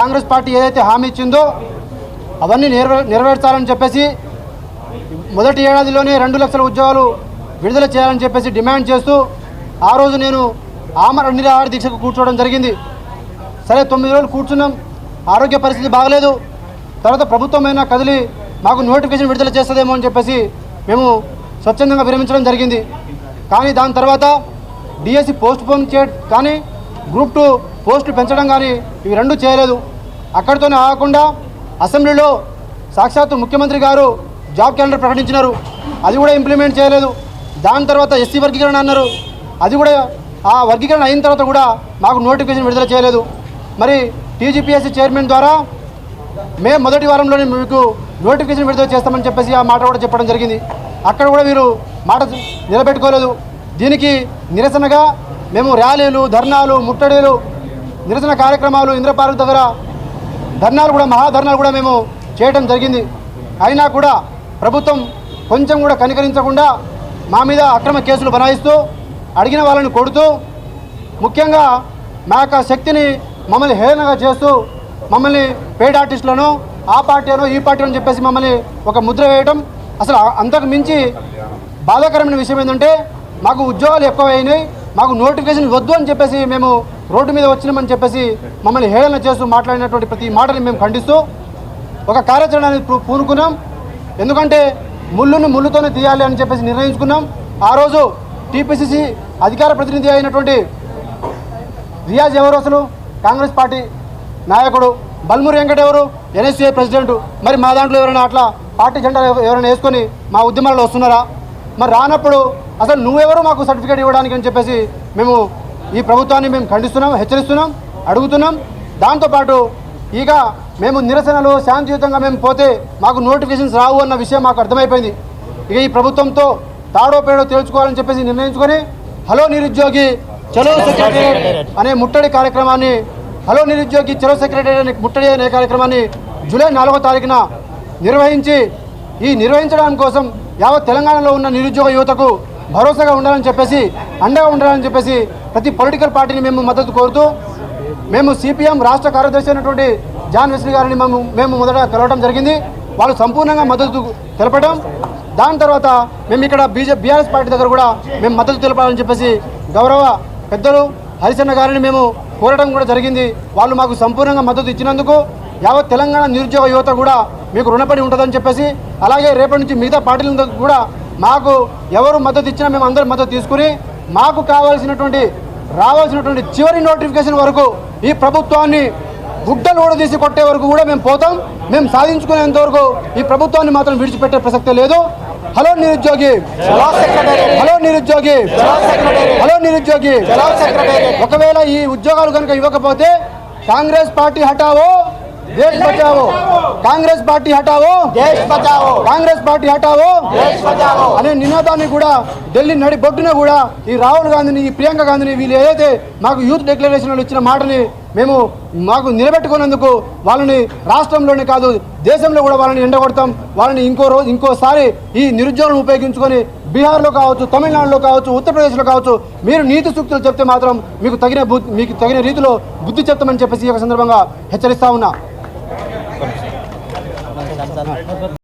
Congress party ఏదైతే హామీ ఇచ్చిందో అవన్నీ నెరవేర్చాలని చెప్పేసి మొదటి ఏడాదిలోనే 2 లక్షల ఉద్యోగాలు విడుదల చేయాలని చెప్పేసి డిమాండ్ చేస్తూ ఆ రోజు నేను ఆమరణ నిరాహార దీక్షకు కూర్చోవడం జరిగింది. సరే 9 రోజులు కూర్చున్నాం, ఆరోగ్య పరిస్థితి బాగలేదు. తర్వాత ప్రభుత్వమైనా కదిలి మాకు నోటిఫికేషన్ విడుదల చేస్తుందేమో అని చెప్పేసి మేము స్వచ్ఛందంగా విరమించడం జరిగింది. కానీ దాని తర్వాత డిఎస్సి పోస్ట్ పోన్ చేయడం కానీ గ్రూప్ 2 పోస్టులు పెంచడం కానీ ఇవి రెండూ చేయలేదు. అక్కడితోనే ఆగకుండా అసెంబ్లీలో సాక్షాత్తు ముఖ్యమంత్రి గారు జాబ్ క్యాలెండర్ ప్రకటించినారు, అది కూడా ఇంప్లిమెంట్ చేయలేదు. దాని తర్వాత ఎస్సీ వర్గీకరణ అన్నారు, అది కూడా ఆ వర్గీకరణ అయిన తర్వాత కూడా మాకు నోటిఫికేషన్ విడుదల చేయలేదు. మరి టీజీపీఎస్సీ చైర్మన్ ద్వారా మే మొదటి వారంలోనే మీకు నోటిఫికేషన్ విడుదల చేస్తామని చెప్పేసి ఆ మాట కూడా చెప్పడం జరిగింది. అక్కడ కూడా వీరు మాట నిలబెట్టుకోలేదు. దీనికి నిరసనగా మేము ర్యాలీలు, ధర్నాలు, ముట్టడిలు, నిరసన కార్యక్రమాలు, ఇంద్రపార్క్ దగ్గర ధర్నాలు కూడా, మహాధర్నాలు కూడా మేము చేయడం జరిగింది. అయినా కూడా ప్రభుత్వం కొంచెం కూడా కనికరించకుండా మా మీద అక్రమ కేసులు బనాయిస్తూ అడిగిన వాళ్ళని కొడుతూ ముఖ్యంగా మా యొక్క శక్తిని మమ్మల్ని హేళనగా చేస్తూ మమ్మల్ని పెయిడ్ ఆర్టిస్టులను ఆ పార్టీ అనో ఈ పార్టీ అని చెప్పేసి మమ్మల్ని ఒక ముద్ర వేయడం. అసలు అంతకు మించి బాధాకరమైన విషయం ఏంటంటే మాకు ఉద్యోగాలు ఎక్కువైనాయి, మాకు నోటిఫికేషన్ వద్దు అని చెప్పేసి మేము రోడ్డు మీద వచ్చినామని చెప్పేసి మమ్మల్ని హేళన చేస్తూ మాట్లాడినటువంటి ప్రతి మాటని మేము ఖండిస్తూ ఒక కార్యాచరణ పూనుకున్నాం. ఎందుకంటే ముళ్ళును ముళ్ళుతోనే తీయాలి అని చెప్పేసి నిర్ణయించుకున్నాం. ఆ రోజు టీపీసీసీ అధికార ప్రతినిధి అయినటువంటి రియాజ్ ఎవరు, అసలు కాంగ్రెస్ పార్టీ నాయకుడు, బల్మూరి వెంకట ఎవరు, ఎన్ఎస్సీఐ ప్రెసిడెంట్. మరి మా దాంట్లో ఎవరైనా అట్లా పార్టీ జెండా ఎవరైనా వేసుకొని మా ఉద్యమాల్లో వస్తున్నారా? మరి రానప్పుడు అసలు నువ్వెవరు మాకు సర్టిఫికేట్ ఇవ్వడానికి అని చెప్పేసి మేము ఈ ప్రభుత్వాన్ని మేము ఖండిస్తున్నాం, హెచ్చరిస్తున్నాం, అడుగుతున్నాం. దాంతోపాటు ఇక మేము నిరసనలు శాంతియుతంగా మేము పోతే మాకు నోటిఫికేషన్స్ రావు అన్న విషయం మాకు అర్థమైపోయింది. ఇక ఈ ప్రభుత్వంతో తాడో పేడో తేల్చుకోవాలని చెప్పేసి నిర్ణయించుకొని హలో నిరుద్యోగి చలో సెక్రటేరియట్ అనే ముట్టడి కార్యక్రమాన్ని, హలో నిరుద్యోగి చలో సెక్రటేరియట్ అనే ముట్టడి అనే కార్యక్రమాన్ని జూలై 4వ తారీఖున నిర్వహించడం కోసం యావత్ తెలంగాణలో ఉన్న నిరుద్యోగ యువతకు భరోసాగా ఉండాలని చెప్పేసి, అండగా ఉండాలని చెప్పేసి ప్రతి పొలిటికల్ పార్టీని మేము మద్దతు కోరుతూ మేము సిపిఎం రాష్ట్ర కార్యదర్శి అయినటువంటి జాన్ వెస్లీ గారిని మేము మొదట కలవడం జరిగింది. వాళ్ళు సంపూర్ణంగా మద్దతు తెలపడం. దాని తర్వాత మేము ఇక్కడ బీఆర్ఎస్ పార్టీ దగ్గర కూడా మేము మద్దతు తెలపాలని చెప్పేసి గౌరవ పెద్దలు హరిశన్న గారిని మేము కోరడం కూడా జరిగింది. వాళ్ళు మాకు సంపూర్ణంగా మద్దతు ఇచ్చినందుకు యావత్ తెలంగాణ నిరుద్యోగ యువత కూడా మీకు రుణపడి ఉంటుందని చెప్పేసి, అలాగే రేపటి నుంచి మిగతా పార్టీల కూడా మాకు ఎవరు మద్దతు ఇచ్చినా మేము అందరూ మద్దతు తీసుకుని మాకు రావాల్సినటువంటి చివరి నోటిఫికేషన్ వరకు ఈ ప్రభుత్వాన్ని గుడ్డలు ఊడదీసి కొట్టే వరకు కూడా మేము పోతాం. మేము సాధించుకునేంత వరకు ఈ ప్రభుత్వాన్ని మాత్రం విడిచిపెట్టే ప్రసక్తే లేదు. హలో నిరుద్యోగి, హలో నిరుద్యోగి, హలో నిరుద్యోగి. ఒకవేళ ఈ ఉద్యోగాలు కనుక ఇవ్వకపోతే కాంగ్రెస్ పార్టీ హటావో దేశ్ బచావో, కాంగ్రెస్ పార్టీ హటావో దేశ్ బచావో, కాంగ్రెస్ పార్టీ హటావో దేశ్ బచావో అనే నినాదాన్ని కూడా ఢిల్లీ నడి బొడ్డున కూడా ఈ రాహుల్ గాంధీని, ఈ ప్రియాంక గాంధీని వీళ్ళు ఏదైతే మాకు యూత్ డిక్లరేషన్లో ఇచ్చిన మాటని మాకు నిలబెట్టుకున్నందుకు వాళ్ళని రాష్ట్రంలోనే కాదు దేశంలో కూడా వాళ్ళని ఎండగొడతాం. వాళ్ళని ఇంకోసారి ఈ నిరుద్యోగులను ఉపయోగించుకొని బీహార్లో కావచ్చు, తమిళనాడులో కావచ్చు, ఉత్తరప్రదేశ్లో కావచ్చు మీరు నీతి సూక్తులు చెప్తే మాత్రం మీకు తగిన రీతిలో బుద్ధి చెప్తామని చెప్పేసి ఈ సందర్భంగా హెచ్చరిస్తా ఉన్నా.